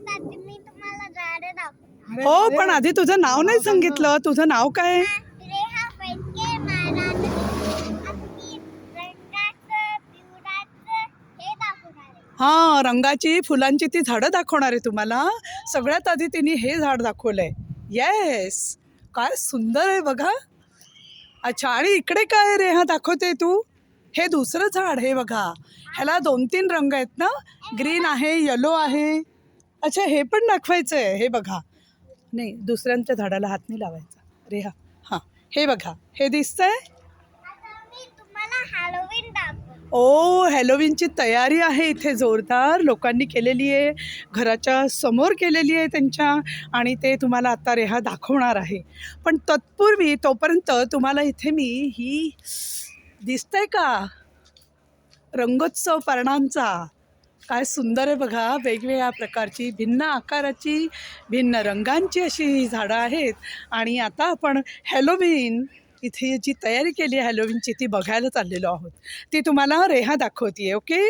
मी तुम्हाला झाडं दाखवणार. हो, पण आधी तुझं नाव नाही सांगितलं. तुझं नाव काय? रेहा फडके महाराज. आता मी रंगाचं, पिवळाचं हे दाखवणार आहे. हा, रंगाची फुलांची ती झाडं दाखवणार आहे तुम्हाला. सगळ्यात आधी तिने हे झाड दाखवलंय. येस, काय सुंदर आहे बघा. अच्छा, आणि इकडे काय रे हा दाखवते तू? हे दुसरं झाड, हे बघा. ह्याला 2-3 रंग आहेत ना, ग्रीन आहे, येलो आहे. अच्छा, हे पण दाखवायचं आहे. हे बघा, नाही दुसऱ्यांच्या झाडाला हात नाही लावायचा रेहा. हां, हे बघा, हे दिसतंय. आता मी तुम्हाला हॅलोवीन दाखवणार. ओ, हॅलोवीनची तयारी आहे इथे जोरदार लोकांनी केलेली आहे. घराच्या समोर केलेली आहे त्यांच्या, आणि ते तुम्हाला आता रेहा दाखवणार आहे. पण तत्पूर्वी तोपर्यंत तुम्हाला इथे मी ही दिसतंय का रंगोत्सव पर्णांचा. काय सुंदर आहे बघा. वेगवेगळ्या प्रकारची, भिन्न आकाराची, भिन्न रंगांची अशी ही झाडं आहेत. आणि आता आपण हॅलोवीन इथे जी तयारी केली आहे हॅलोवीनची ती बघायला चाललेलो आहोत. ती तुम्हाला रेहा दाखवते. ओके.